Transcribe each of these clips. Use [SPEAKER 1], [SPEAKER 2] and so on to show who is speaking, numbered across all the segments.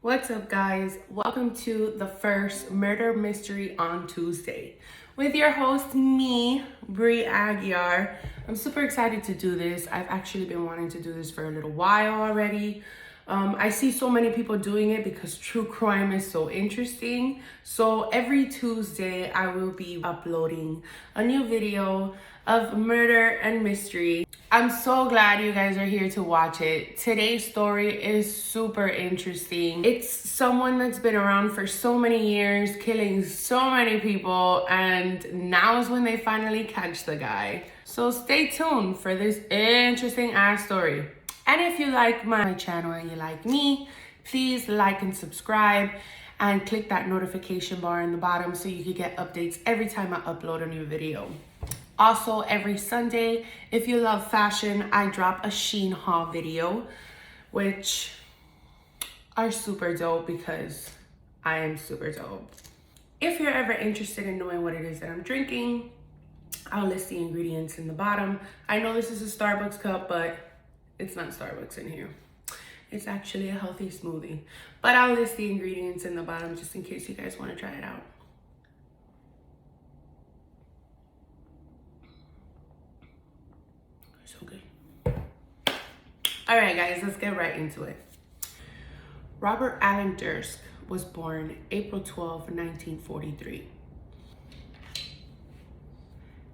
[SPEAKER 1] What's up, guys? Welcome to the first murder mystery on Tuesday with your host, me, Bri Aguiar. I'm super excited to do this. I've actually been wanting to do this for a little while already. I see so many people doing it because true crime is so interesting. So every Tuesday, I will be uploading a new video of murder and mystery. I'm so glad you guys are here to watch it. Today's story is super interesting. It's someone that's been around for so many years, killing so many people, and now is when they finally catch the guy. So stay tuned for this interesting ass story. And if you like my channel and you like me, please like and subscribe and click that notification bar in the bottom so you can get updates every time I upload a new video. Also, every Sunday, if you love fashion, I drop a Shein haul video, which are super dope because I am super dope. If you're ever interested in knowing what it is that I'm drinking, I'll list the ingredients in the bottom. I know this is a Starbucks cup, but it's not Starbucks in here. It's actually a healthy smoothie. But I'll list the ingredients in the bottom just in case you guys want to try it out. So good. All right, guys, let's get right into it. Robert Allen Durst was born April 12, 1943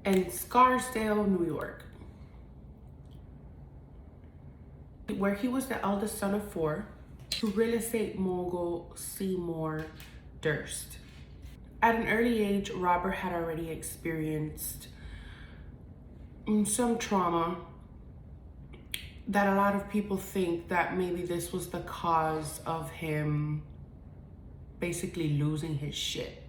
[SPEAKER 1] in Scarsdale, New York, where he was the eldest son of four to real estate mogul Seymour Durst. At an early age, Robert had already experienced some trauma that a lot of people think that maybe this was the cause of him basically losing his shit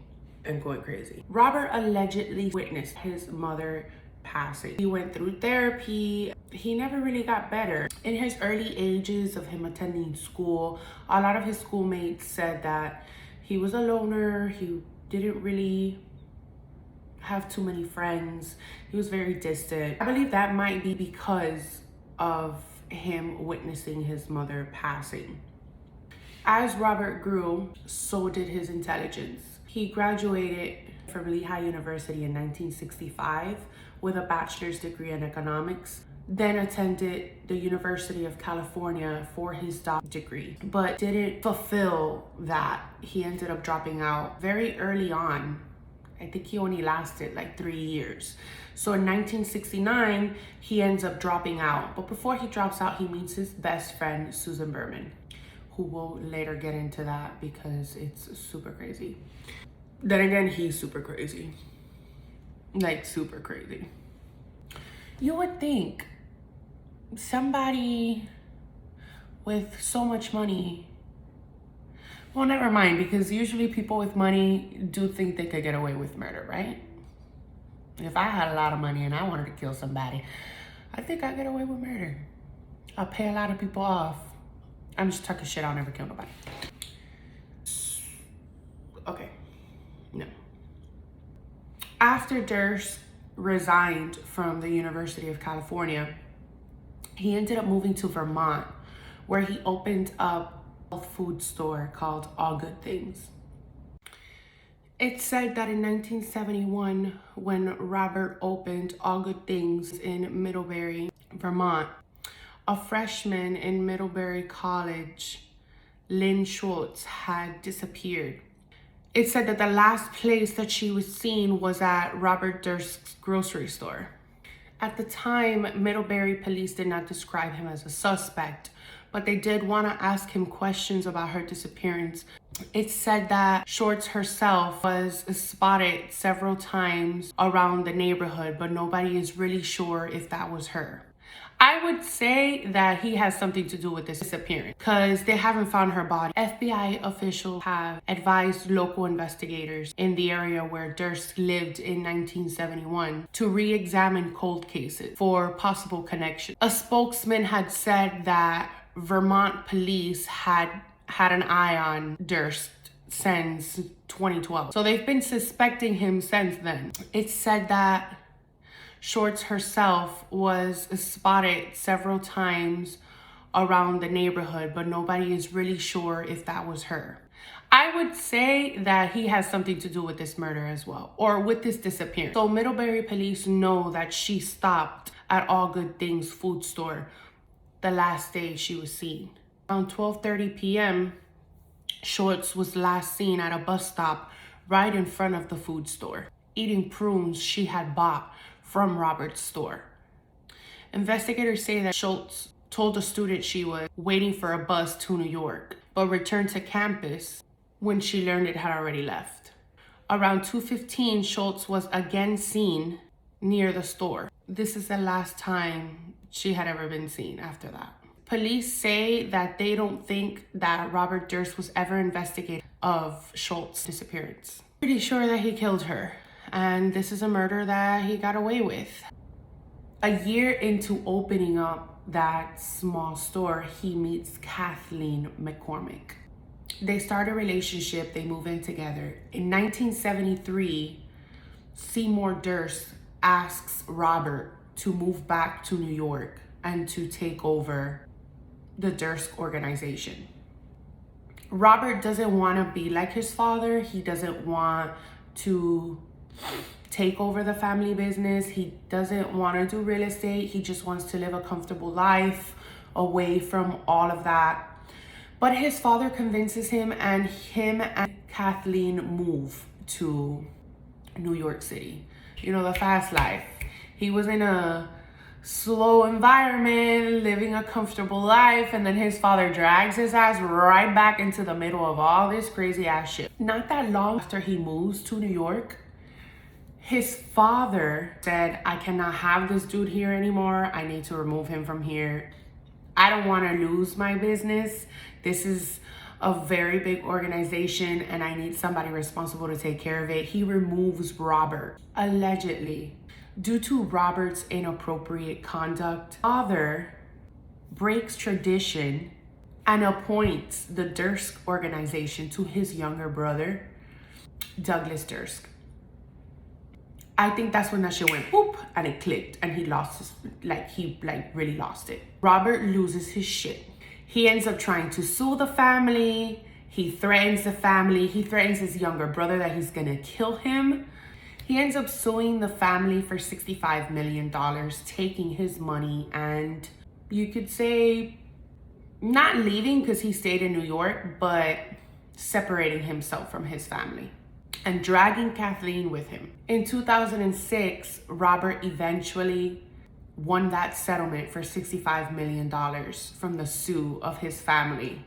[SPEAKER 1] and going crazy. Robert allegedly witnessed his mother passing. He went through therapy. He never really got better. In his early ages of him attending school, a lot of his schoolmates said that he was a loner. He didn't really have too many friends. He was very distant. I believe that might be because of him witnessing his mother passing. As Robert grew, so did his intelligence. He graduated from Lehigh University in 1965 with a bachelor's degree in economics, then attended the University of California for his doctorate degree, but didn't fulfill that. He ended up dropping out very early on. I think he only lasted like 3 years. So in 1969, he ends up dropping out. But before he drops out, he meets his best friend, Susan Berman, who will later get into that because it's super crazy. Then again, he's super crazy. Like super crazy. You would think somebody with so much money, well, never mind, because usually people with money do think they could get away with murder, right? If I had a lot of money and I wanted to kill somebody, I think I'd get away with murder. I'll pay a lot of people off. I'm just talking shit, I'll never kill nobody. Okay, no. After Durst resigned from the University of California, he ended up moving to Vermont, where he opened up food store called All Good Things. It's said that in 1971, when Robert opened All Good Things in Middlebury, Vermont, a freshman in Middlebury College, Lynn Schultz, had disappeared. It said that the last place that she was seen was at Robert Durst's grocery store. At the time, Middlebury police did not describe him as a suspect, but they did want to ask him questions about her disappearance. It's said that Schultz herself was spotted several times around the neighborhood, but nobody is really sure if that was her. I would say that he has something to do with this disappearance because they haven't found her body. FBI officials have advised local investigators in the area where Durst lived in 1971 to re-examine cold cases for possible connection. A spokesman had said that Vermont police had an eye on Durst since 2012. So they've been suspecting him since then. It's said that Schultz herself was spotted several times around the neighborhood, but nobody is really sure if that was her. I would say that he has something to do with this murder as well, or with this disappearance. So Middlebury police know that she stopped at All Good Things food store the last day she was seen. Around 12:30 p.m., Schultz was last seen at a bus stop right in front of the food store, eating prunes she had bought from Robert's store. Investigators say that Schultz told a student she was waiting for a bus to New York, but returned to campus when she learned it had already left. Around 2:15, Schultz was again seen near the store. This is the last time she had ever been seen after that. Police say that they don't think that Robert Durst was ever investigated of Schultz's disappearance. Pretty sure that he killed her, and this is a murder that he got away with. A year into opening up that small store, he meets Kathleen McCormick. They start a relationship, they move in together. In 1973, Seymour Durst asks Robert to move back to New York and to take over the Durst organization. Robert doesn't want to be like his father. He doesn't want to take over the family business. He doesn't want to do real estate. He just wants to live a comfortable life away from all of that. But his father convinces him, and Kathleen move to New York City. You know, the fast life. He was in a slow environment, living a comfortable life, and then his father drags his ass right back into the middle of all this crazy ass shit. Not that long after he moves to New York, his father said, I cannot have this dude here anymore. I need to remove him from here. I don't want to lose my business. This is a very big organization and I need somebody responsible to take care of it. He removes Robert, allegedly. Due to Robert's inappropriate conduct, father breaks tradition and appoints the Durst organization to his younger brother, Douglas Durst. I think that's when that shit went boop and it clicked and he lost his, he really lost it. Robert loses his shit. He ends up trying to sue the family. He threatens the family. He threatens his younger brother that he's gonna kill him. He ends up suing the family for $65 million, taking his money, and you could say not leaving because he stayed in New York, but separating himself from his family and dragging Kathleen with him. In 2006, Robert eventually won that settlement for $65 million from the sue of his family.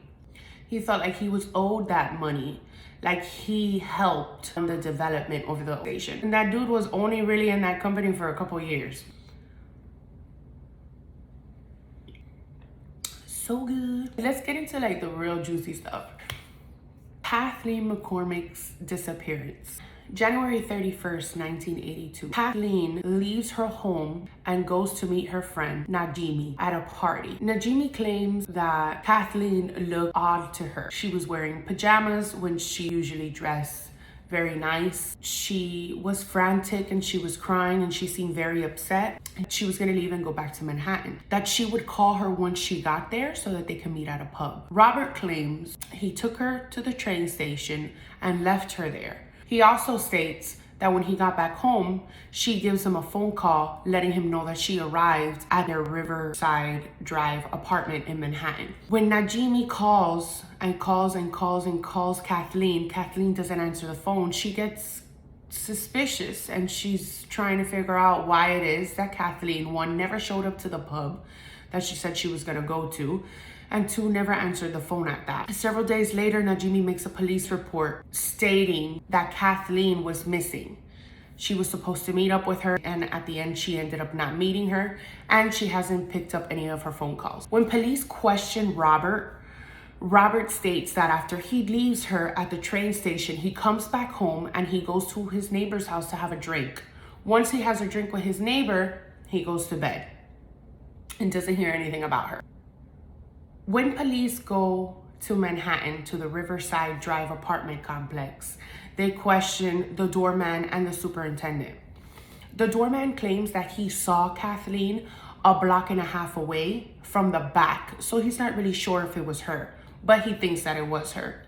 [SPEAKER 1] He felt like he was owed that money, like he helped on the development of the organization. And that dude was only really in that company for a couple years. So good. Let's get into the real juicy stuff. Kathleen McCormick's disappearance. January 31st, 1982. Kathleen leaves her home and goes to meet her friend Najimi at a party. Najimi claims that Kathleen looked odd to her. She was wearing pajamas when she usually dressed very nice. She was frantic and she was crying and she seemed very upset. She was gonna leave and go back to Manhattan. That she would call her once she got there so that they can meet at a pub. Robert claims he took her to the train station and left her there. He also states that when he got back home, she gives him a phone call letting him know that she arrived at their Riverside Drive apartment in Manhattan. When Najimi calls Kathleen, Kathleen doesn't answer the phone. She gets suspicious and she's trying to figure out why it is that Kathleen, one, never showed up to the pub that she said she was gonna go to, and two, never answered the phone at that. Several days later, Najimi makes a police report stating that Kathleen was missing. She was supposed to meet up with her, and at the end, she ended up not meeting her, and she hasn't picked up any of her phone calls. When police question Robert states that after he leaves her at the train station, he comes back home and he goes to his neighbor's house to have a drink. Once he has a drink with his neighbor, he goes to bed and doesn't hear anything about her. When police go to Manhattan to the Riverside Drive apartment complex, they question the doorman and the superintendent. The doorman claims that he saw Kathleen a block and a half away from the back. So he's not really sure if it was her, but he thinks that it was her.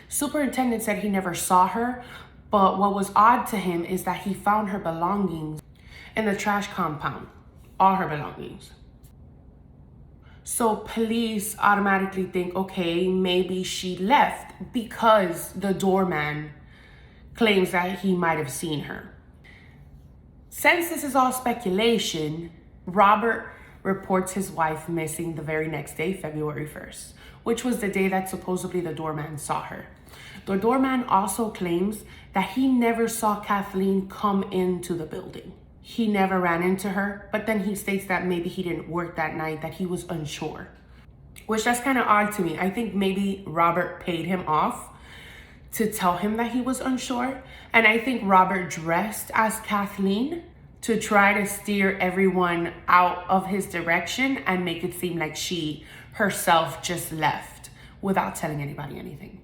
[SPEAKER 1] Superintendent said he never saw her, but what was odd to him is that he found her belongings in the trash compound, all her belongings. So police automatically think, okay, maybe she left because the doorman claims that he might have seen her. Since this is all speculation, Robert reports his wife missing the very next day, February 1st, which was the day that supposedly the doorman saw her. The doorman also claims that he never saw Kathleen come into the building. He never ran into her, but then he states that maybe he didn't work that night, that he was unsure, which that's kind of odd to me. I think maybe Robert paid him off to tell him that he was unsure. And I think Robert dressed as Kathleen to try to steer everyone out of his direction and make it seem like she herself just left without telling anybody anything.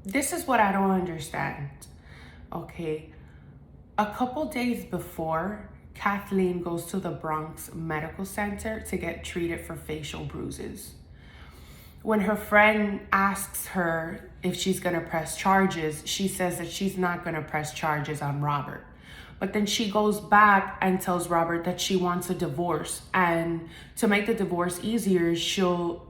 [SPEAKER 1] This is what I don't understand. Okay, a couple days before, Kathleen goes to the Bronx Medical Center to get treated for facial bruises. When her friend asks her if she's gonna press charges, she says that she's not gonna press charges on Robert. But then she goes back and tells Robert that she wants a divorce, and to make the divorce easier, she'll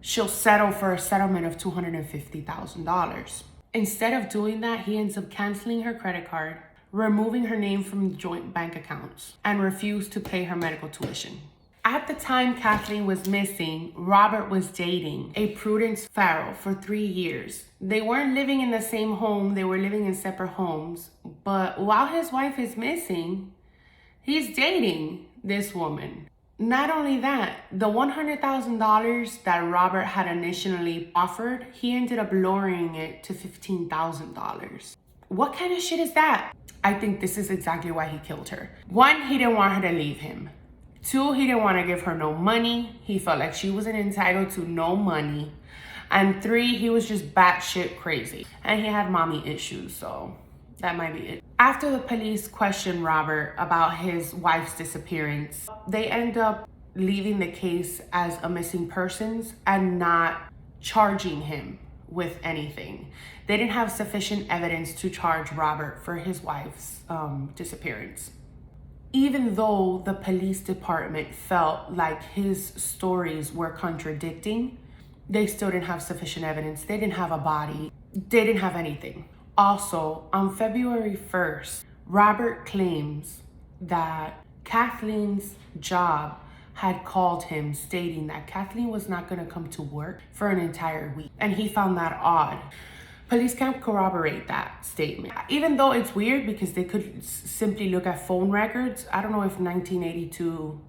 [SPEAKER 1] settle for a settlement of $250,000. Instead of doing that, he ends up canceling her credit card, removing her name from joint bank accounts, and refused to pay her medical tuition. At the time Kathleen was missing, Robert was dating a Prudence Farrell for 3 years. They weren't living in the same home, they were living in separate homes. But while his wife is missing, he's dating this woman. Not only that, the $100,000 that Robert had initially offered, he ended up lowering it to $15,000. What kind of shit is that? I think this is exactly why he killed her. 1, he didn't want her to leave him. 2, he didn't want to give her no money. He felt like she wasn't entitled to no money. And 3, he was just batshit crazy. And he had mommy issues, so that might be it. After the police questioned Robert about his wife's disappearance, they end up leaving the case as a missing persons and not charging him with anything. They didn't have sufficient evidence to charge Robert for his wife's disappearance. Even though the police department felt like his stories were contradicting, they still didn't have sufficient evidence. They didn't have a body. They didn't have anything. Also, on February 1st, Robert claims that Kathleen's job had called him stating that Kathleen was not going to come to work for an entire week. And he found that odd. Police can't corroborate that statement. Even though it's weird because they could simply look at phone records. I don't know if 1982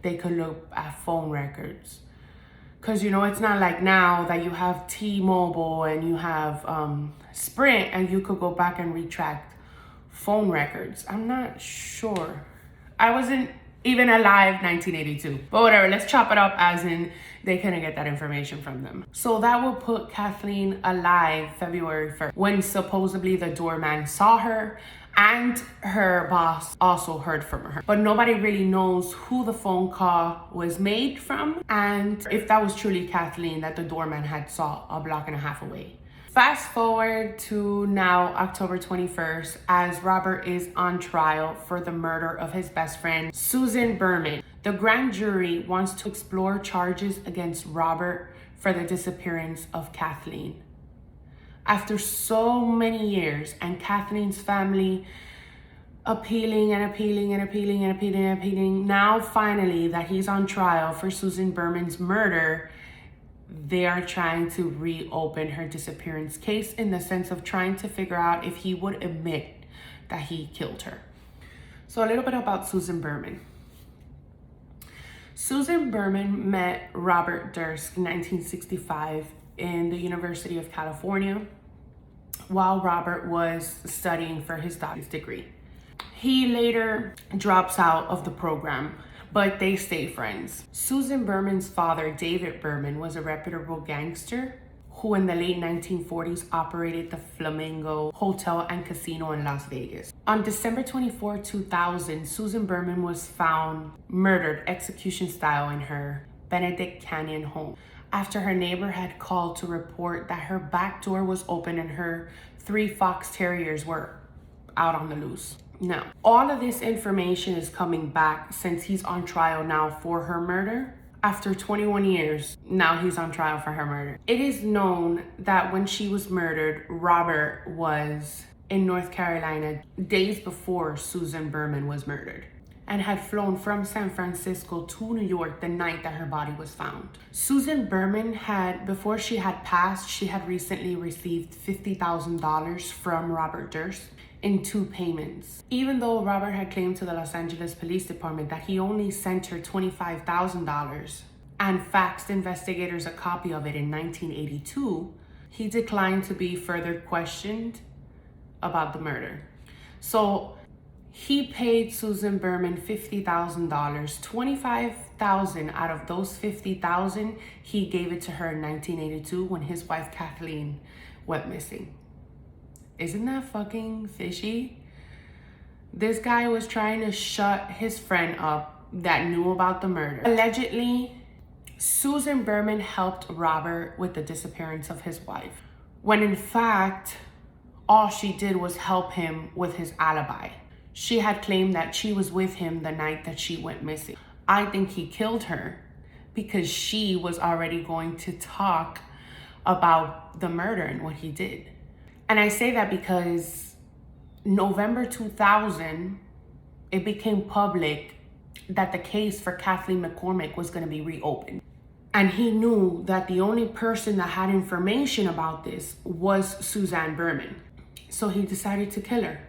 [SPEAKER 1] they could look at phone records. Because, you know, it's not like now that you have T-Mobile and you have Sprint and you could go back and retract phone records. I'm not sure. I wasn't even alive 1982. But whatever, let's chop it up as in they couldn't get that information from them. So that will put Kathleen alive February 1st, when supposedly the doorman saw her and her boss also heard from her. But nobody really knows who the phone call was made from and if that was truly Kathleen that the doorman had saw a block and a half away. Fast forward to now, October 21st, as Robert is on trial for the murder of his best friend, Susan Berman. The grand jury wants to explore charges against Robert for the disappearance of Kathleen. After so many years and Kathleen's family appealing, now finally that he's on trial for Susan Berman's murder, they are trying to reopen her disappearance case in the sense of trying to figure out if he would admit that he killed her. So a little bit about Susan Berman. Susan Berman met Robert Durst in 1965 in the University of California while Robert was studying for his doctorate degree. He later drops out of the program, but they stay friends. Susan Berman's father, David Berman, was a reputable gangster who in the late 1940s operated the Flamingo Hotel and Casino in Las Vegas. On December 24, 2000, Susan Berman was found murdered execution style in her Benedict Canyon home after her neighbor had called to report that her back door was open and her 3 fox terriers were out on the loose. Now, all of this information is coming back since he's on trial now for her murder. After 21 years, now he's on trial for her murder. It is known that when she was murdered, Robert was in North Carolina days before Susan Berman was murdered and had flown from San Francisco to New York the night that her body was found. Susan Berman had, before she had passed, she had recently received $50,000 from Robert Durst in 2 payments. Even though Robert had claimed to the Los Angeles Police Department that he only sent her $25,000 and faxed investigators a copy of it in 1982, he declined to be further questioned about the murder. So he paid Susan Berman $50,000. $25,000 out of those $50,000, he gave it to her in 1982 when his wife Kathleen went missing. Isn't that fucking fishy? This guy was trying to shut his friend up that knew about the murder. Allegedly, Susan Berman helped Robert with the disappearance of his wife, when in fact, all she did was help him with his alibi. She had claimed that she was with him the night that she went missing. I think he killed her because she was already going to talk about the murder and what he did. And I say that because November 2000, it became public that the case for Kathleen Mccormick was going to be reopened. And he knew that the only person that had information about this was Susan Berman. So he decided to kill her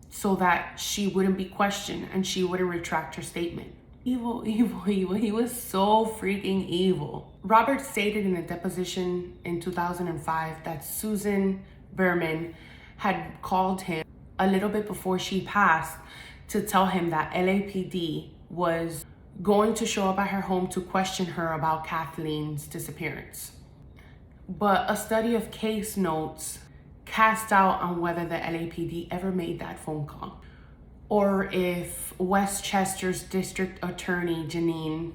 [SPEAKER 1] so that she wouldn't be questioned and she wouldn't retract her statement. Evil, evil, evil. He was so freaking evil. Robert stated in a deposition in 2005 that Susan Berman had called him a little bit before she passed to tell him that LAPD was going to show up at her home to question her about Kathleen's disappearance. But a study of case notes cast doubt on whether the LAPD ever made that phone call, or if Westchester's district attorney Janine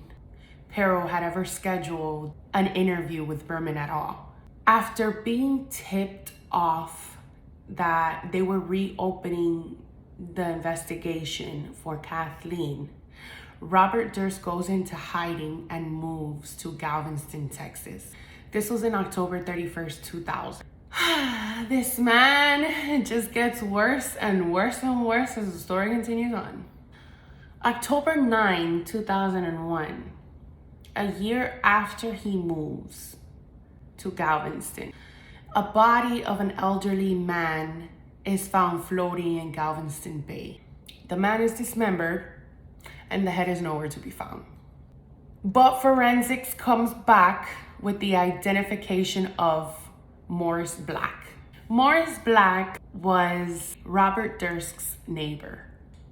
[SPEAKER 1] Perro had ever scheduled an interview with Berman at all. After being tipped off that they were reopening the investigation for Kathleen, Robert Durst goes into hiding and moves to Galveston, Texas. This was in October 31st, 2000. This man just gets worse and worse and worse as the story continues on. October 9, 2001, a year after he moves to Galveston, a body of an elderly man is found floating in Galveston Bay. The man is dismembered and the head is nowhere to be found. But forensics comes back with the identification of Morris Black. Morris Black was Robert Durst's neighbor.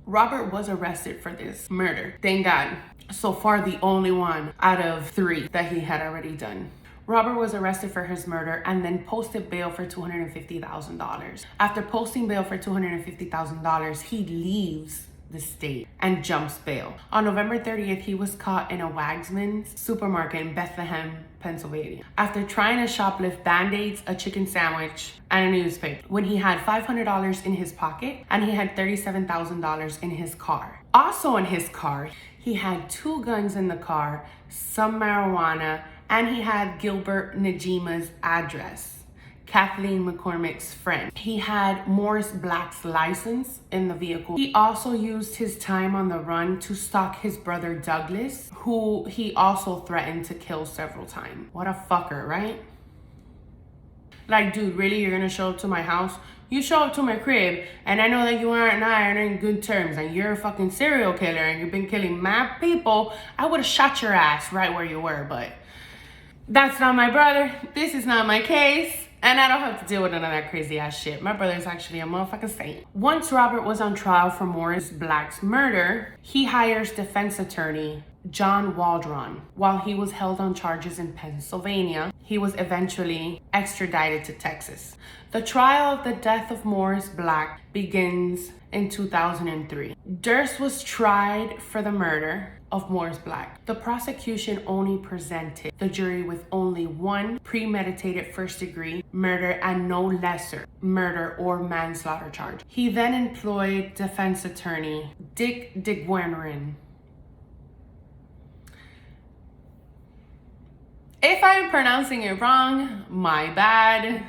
[SPEAKER 1] Robert was arrested for this murder. Thank God. So far, the only one out of 3 that he had already done. Robert was arrested for his murder and then posted bail for $250,000. After posting bail for $250,000, he leaves the state and jumps bail. On November 30th, he was caught in a Wagsman's supermarket in Bethlehem, Pennsylvania, after trying to shoplift Band-Aids, a chicken sandwich, and a newspaper, when he had $500 in his pocket and he had $37,000 in his car. Also in his car, he had 2 guns in the car, some marijuana, and he had Gilbert Najima's address, Kathleen McCormick's friend. He had Morris Black's license in the vehicle. He also used his time on the run to stalk his brother Douglas, who he also threatened to kill several times. What a fucker, right? Like, dude, really? You're gonna show up to my house? You show up to my crib, and I know that you and I are in good terms, and you're a fucking serial killer, and you've been killing mad people. I would have shot your ass right where you were, but that's not my brother. This is not my case. And I don't have to deal with none of that crazy ass shit. My brother's actually a motherfucking saint. Once Robert was on trial for Morris Black's murder, he hires defense attorney John Waldron. While he was held on charges in Pennsylvania, he was eventually extradited to Texas. The trial of the death of Morris Black begins in 2003. Durst was tried for the murder of Morris Black. The prosecution only presented the jury with only one premeditated first-degree murder and no lesser murder or manslaughter charge. He then employed defense attorney Dick DeGuerin. If I am pronouncing it wrong, my bad.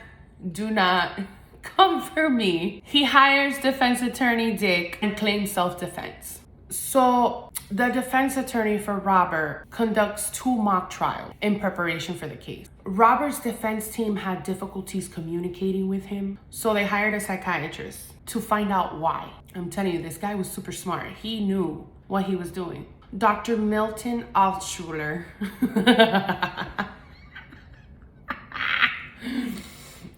[SPEAKER 1] Do not come for me. He hires defense attorney Dick and claims self-defense. So the defense attorney for Robert conducts 2 mock trials in preparation for the case. Robert's defense team had difficulties communicating with him, so they hired a psychiatrist to find out why. I'm telling you, this guy was super smart. He knew what he was doing. Dr. Milton Altschuler.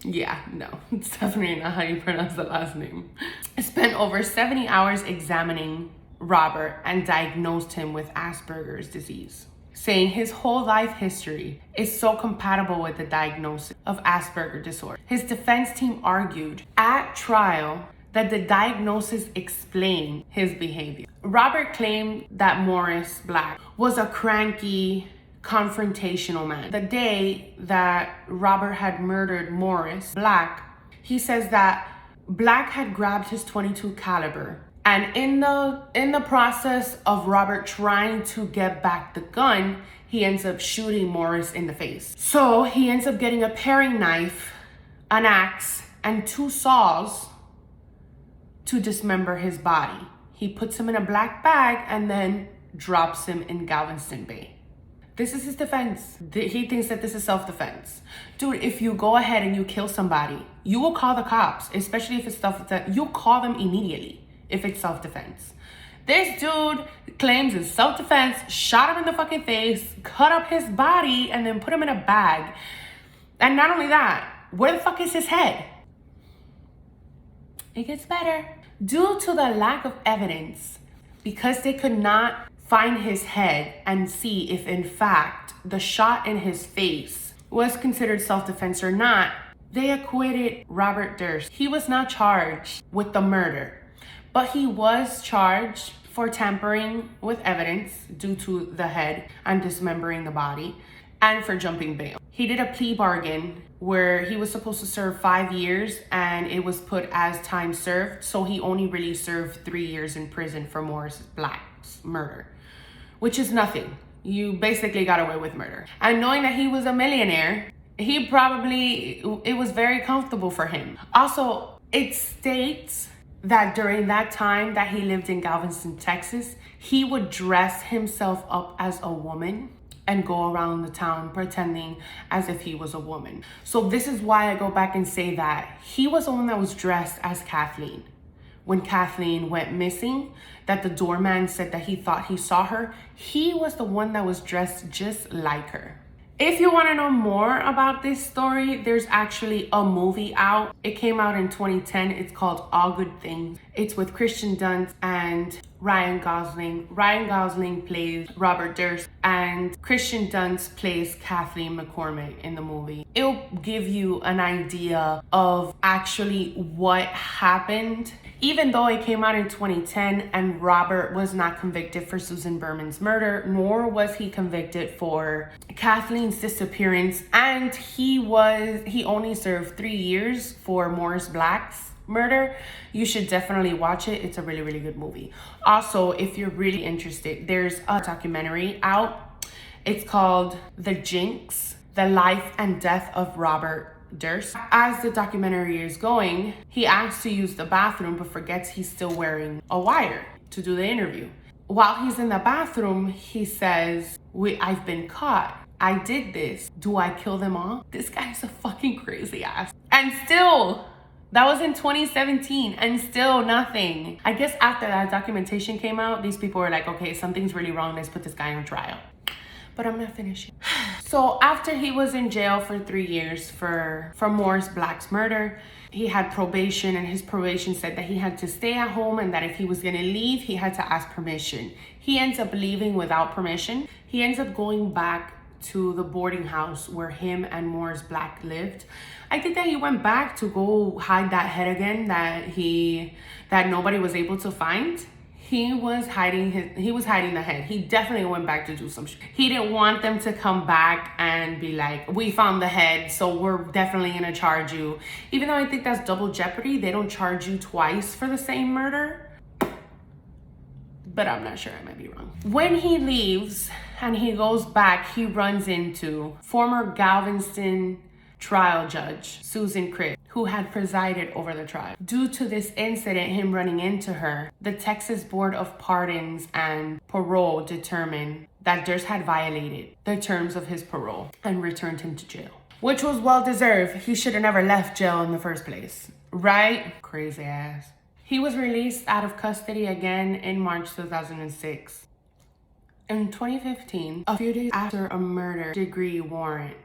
[SPEAKER 1] Yeah, no, it's definitely not how you pronounce the last name. Spent over 70 hours examining Robert and diagnosed him with Asperger's disease, saying his whole life history is so compatible with the diagnosis of Asperger disorder. His defense team argued at trial that the diagnosis explained his behavior. Robert claimed that Morris Black was a cranky, confrontational man. The day that Robert had murdered Morris Black, he says that Black had grabbed his .22 caliber, and in the process of Robert trying to get back the gun, he ends up shooting Morris in the face. So he ends up getting a paring knife, an axe, and 2 saws to dismember his body. He puts him in a black bag and then drops him in Galveston Bay. This is his defense. He thinks that this is self-defense. Dude, if you go ahead and you kill somebody, you will call the cops, especially if it's self-defense. You call them immediately if it's self-defense. This dude claims it's self-defense, shot him in the fucking face, cut up his body, and then put him in a bag. And not only that, where the fuck is his head? It gets better. Due to the lack of evidence, because they could not find his head and see if in fact the shot in his face was considered self-defense or not, they acquitted Robert Durst. He was not charged with the murder, but he was charged for tampering with evidence due to the head and dismembering the body, and for jumping bail. He did a plea bargain where he was supposed to serve 5 years and it was put as time served, so he only really served 3 years in prison for Morris Black's murder, which is nothing. You basically got away with murder. And knowing that he was a millionaire, it was very comfortable for him. Also, it states that during that time that he lived in Galveston, Texas, he would dress himself up as a woman and go around the town pretending as if he was a woman. So this is why I go back and say that he was the one that was dressed as Kathleen. When Kathleen went missing, that the doorman said that he thought he saw her, he was the one that was dressed just like her. If you want to know more about this story, there's actually a movie out. It came out in 2010. It's called All Good Things. It's with Kirsten Dunst and Ryan Gosling. Ryan Gosling plays Robert Durst and Kirsten Dunst plays Kathleen McCormick in the movie. It'll give you an idea of actually what happened. Even though it came out in 2010 and Robert was not convicted for Susan Berman's murder, nor was he convicted for Kathleen's disappearance, and he only served 3 years for Morris Black's murder, you should definitely watch it. It's a really, really good movie. Also, if you're really interested, there's a documentary out. It's called The Jinx, The Life and Death of Robert Durst. As the documentary is going, he asks to use the bathroom but forgets he's still wearing a wire to do the interview. While he's in the bathroom, he says, I've been caught. I did this. Do I kill them all? This guy's a fucking crazy ass. And still, that was in 2017 and still nothing. I guess after that documentation came out, these people were like, okay, something's really wrong. Let's put this guy on trial. but I'm not finishing. So after he was in jail for 3 years for Morris Black's murder, he had probation, and his probation said that he had to stay at home and that if he was gonna leave, he had to ask permission. He ends up leaving without permission. He ends up going back to the boarding house where him and Morris Black lived. I think that he went back to go hide that head again that nobody was able to find. He was hiding the head. He definitely went back to do some shit. He didn't want them to come back and be like, we found the head, so we're definitely gonna charge you. Even though I think that's double jeopardy, they don't charge you twice for the same murder. But I'm not sure, I might be wrong. When he leaves and he goes back, he runs into former Galveston trial judge, Susan Critt, who had presided over the trial. Due to this incident, him running into her, the Texas Board of Pardons and Parole determined that Durst had violated the terms of his parole and returned him to jail, which was well deserved. He should have never left jail in the first place, right? Crazy ass. He was released out of custody again in March 2006. In 2015, a few days after a murder degree warrant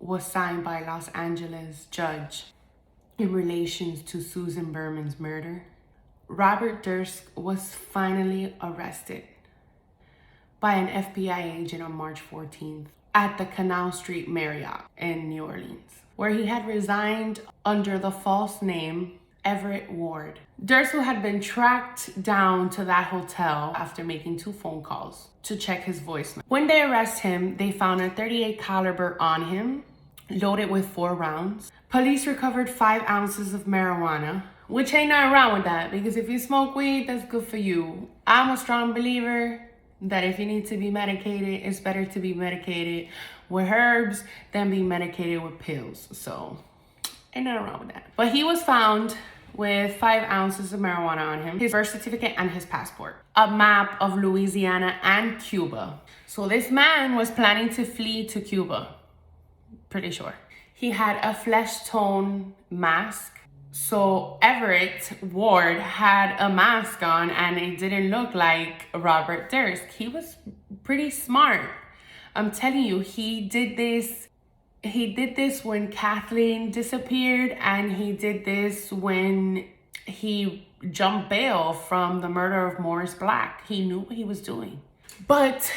[SPEAKER 1] was signed by Los Angeles judge in relation to Susan Berman's murder, Robert Durst was finally arrested by an FBI agent on March 14th at the Canal Street Marriott in New Orleans, where he had resigned under the false name Everett Ward. Durst, who had been tracked down to that hotel after making 2 phone calls to check his voicemail. When they arrest him, they found a .38 caliber on him, loaded with 4 rounds. Police recovered 5 ounces of marijuana, which ain't nothing wrong with that, because if you smoke weed, that's good for you. I'm a strong believer that if you need to be medicated, it's better to be medicated with herbs than be medicated with pills. So ain't nothing wrong with that. But he was found with 5 ounces of marijuana on him, his birth certificate and his passport, a map of Louisiana and Cuba. So this man was planning to flee to Cuba, pretty sure. He had a flesh tone mask. So Everett Ward had a mask on and it didn't look like Robert Durst. He was pretty smart. I'm telling you, he did this when Kathleen disappeared, and he did this when he jumped bail from the murder of Morris Black. He knew what he was doing. But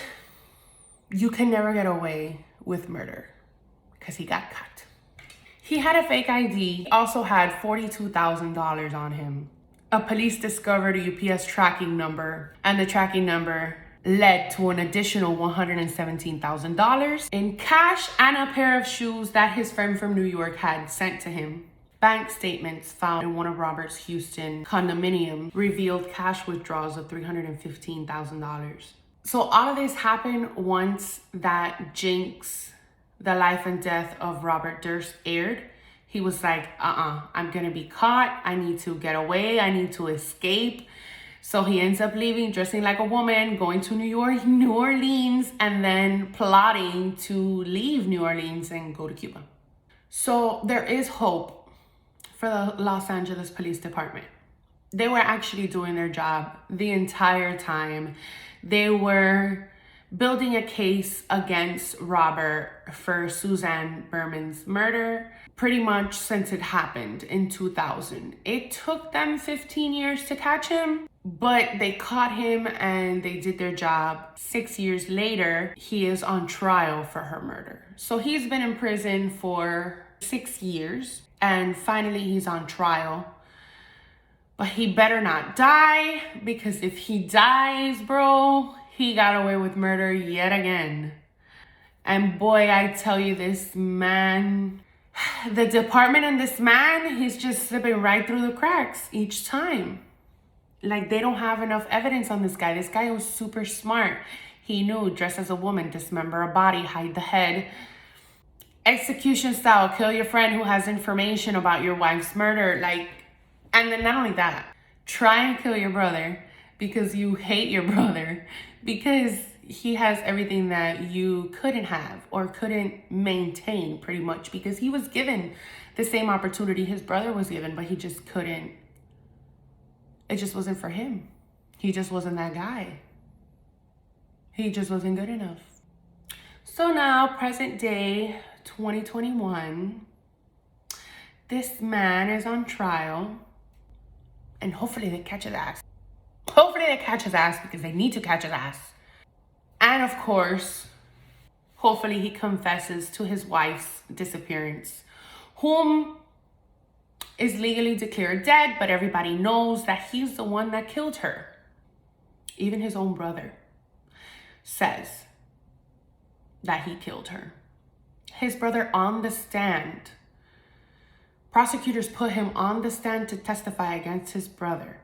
[SPEAKER 1] you can never get away with murder because he got caught. He had a fake ID. He also had $42,000 on him. A police discovered a UPS tracking number, and the tracking number led to an additional $117,000 in cash and a pair of shoes that his friend from New York had sent to him. Bank statements found in one of Robert's Houston condominium revealed cash withdrawals of $315,000. So all of this happened once that Jinx, The Life and Death of Robert Durst, aired. He was like, I'm gonna be caught. I need to get away. I need to escape. So he ends up leaving, dressing like a woman, going to New Orleans, and then plotting to leave New Orleans and go to Cuba. So there is hope for the Los Angeles Police Department. They were actually doing their job the entire time. They were building a case against Robert for Suzanne Berman's murder pretty much since it happened in 2000. It took them 15 years to catch him, but they caught him and they did their job. 6 years later, he is on trial for her murder. So he's been in prison for 6 years and finally he's on trial. But he better not die, because if he dies, bro, he got away with murder yet again. And boy, I tell you, this man, the department and this man, he's just slipping right through the cracks each time. Like, they don't have enough evidence on this guy. This guy was super smart. He knew, dress as a woman, dismember a body, hide the head. Execution style, kill your friend who has information about your wife's murder. Like, and then not only that, try and kill your brother because you hate your brother, because he has everything that you couldn't have or couldn't maintain, pretty much, because he was given the same opportunity his brother was given, but he just couldn't. It just wasn't for him. He just wasn't that guy. He just wasn't good enough. So now, present day 2021, this man is on trial, and hopefully they catch his ass. Hopefully they catch his ass, because they need to catch his ass. And of course, hopefully he confesses to his wife's disappearance, whom is legally declared dead, but everybody knows that he's the one that killed her. Even his own brother says that he killed her. His brother on the stand. Prosecutors put him on the stand to testify against his brother,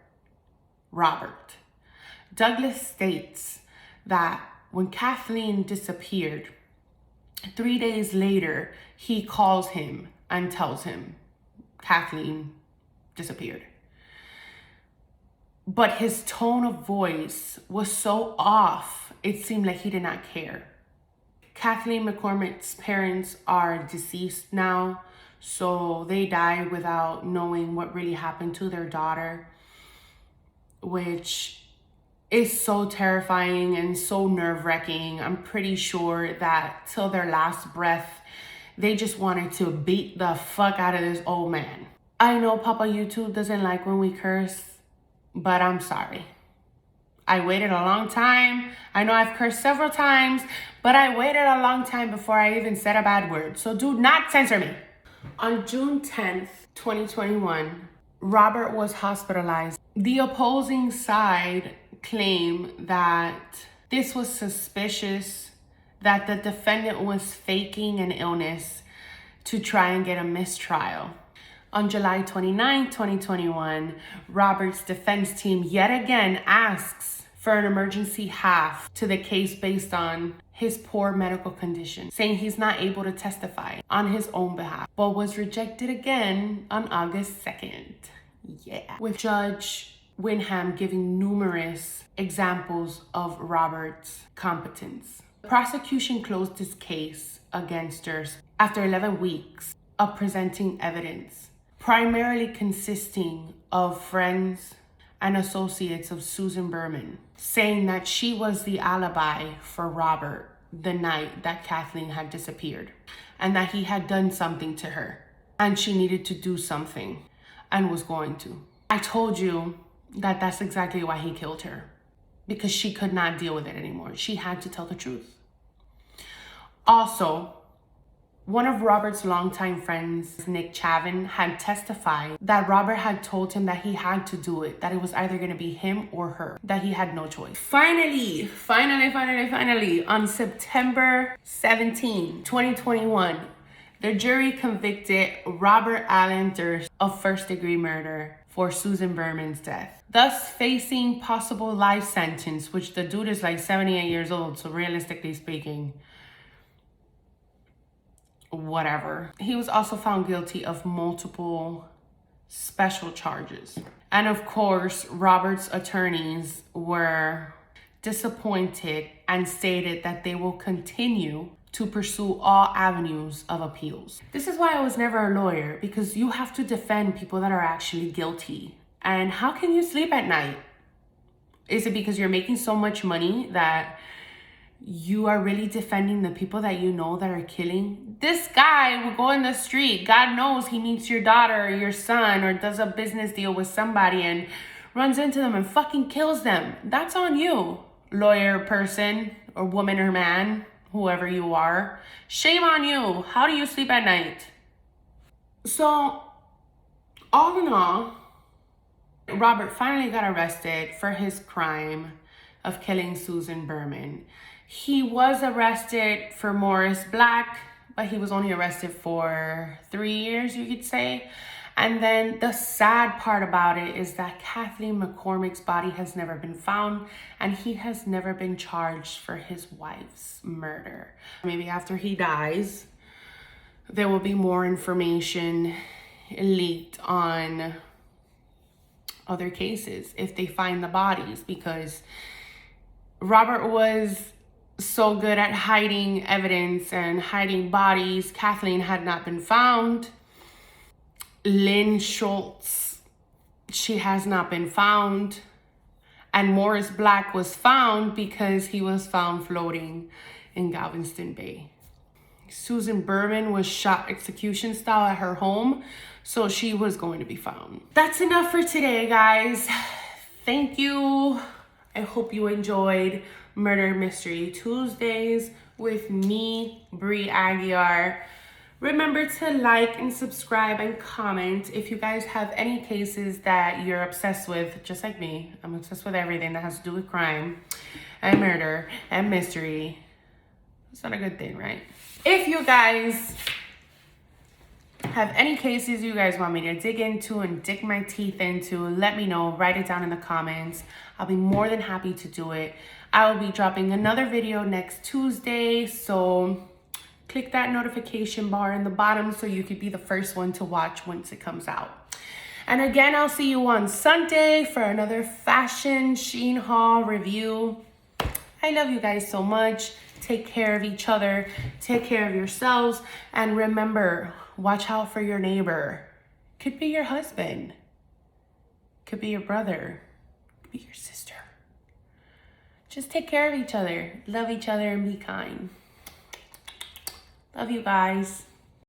[SPEAKER 1] Robert. Douglas states that when Kathleen disappeared, 3 days later, he calls him and tells him Kathleen disappeared. But his tone of voice was so off, it seemed like he did not care. Kathleen McCormick's parents are deceased now, so they died without knowing what really happened to their daughter, which is so terrifying and so nerve-wracking. I'm pretty sure that till their last breath, they just wanted to beat the fuck out of this old man. I know Papa YouTube doesn't like when we curse, but I'm sorry. I waited a long time. I know I've cursed several times, but I waited a long time before I even said a bad word. So do not censor me. On June 10th, 2021, Robert was hospitalized. The opposing side claimed that this was suspicious, that the defendant was faking an illness to try and get a mistrial. On July 29, 2021, Robert's defense team yet again asks for an emergency half to the case based on his poor medical condition, saying he's not able to testify on his own behalf, but was rejected again on August 2nd. Yeah. With Judge Wyndham giving numerous examples of Robert's competence. The prosecution closed this case against Durst after 11 weeks of presenting evidence, primarily consisting of friends and associates of Susan Berman, saying that she was the alibi for Robert the night that Kathleen had disappeared, and that he had done something to her, and she needed to do something, and was going to. I told you that that's exactly why he killed her, because she could not deal with it anymore. She had to tell the truth. Also, one of Robert's longtime friends, Nick Chavin, had testified that Robert had told him that he had to do it, that it was either going to be him or her, that he had no choice. Finally, on September 17, 2021, the jury convicted Robert Allen Durst of first-degree murder for Susan Berman's death, thus facing possible life sentence, which the dude is like 78 years old, so realistically speaking, whatever. He was also found guilty of multiple special charges. And of course, Robert's attorneys were disappointed and stated that they will continue to pursue all avenues of appeals. This is why I was never a lawyer, because you have to defend people that are actually guilty. And how can you sleep at night? Is it because you're making so much money that you are really defending the people that you know that are killing? This guy will go in the street, God knows he meets your daughter or your son, or does a business deal with somebody and runs into them and fucking kills them. That's on you, lawyer person or woman or man, whoever you are. Shame on you. How do you sleep at night? So, all in all, Robert finally got arrested for his crime of killing Susan Berman. He was arrested for Morris Black, but he was only arrested for 3 years, you could say. And then the sad part about it is that Kathleen McCormick's body has never been found, and he has never been charged for his wife's murder. Maybe after he dies, there will be more information leaked on other cases if they find the bodies, because Robert was so good at hiding evidence and hiding bodies. Kathleen had not been found. Lynn Schultz, she has not been found. And Morris Black was found because he was found floating in Galveston Bay. Susan Berman was shot execution style at her home, so she was going to be found. That's enough for today, guys. Thank you. I hope you enjoyed Murder Mystery Tuesdays with me, Bree Aguiar. Remember to like and subscribe and comment if you guys have any cases that you're obsessed with, just like me. I'm obsessed with everything that has to do with crime and murder and mystery. It's not a good thing, right? If you guys have any cases you guys want me to dig into and dig my teeth into, let me know. Write it down in the comments. I'll be more than happy to do it. I will be dropping another video next Tuesday, so click that notification bar in the bottom so you could be the first one to watch once it comes out. And again, I'll see you on Sunday for another fashion Shein haul review. I love you guys so much. Take care of each other. Take care of yourselves. And remember, watch out for your neighbor. Could be your husband. Could be your brother. Could be your sister. Just take care of each other. Love each other and be kind. Love you guys.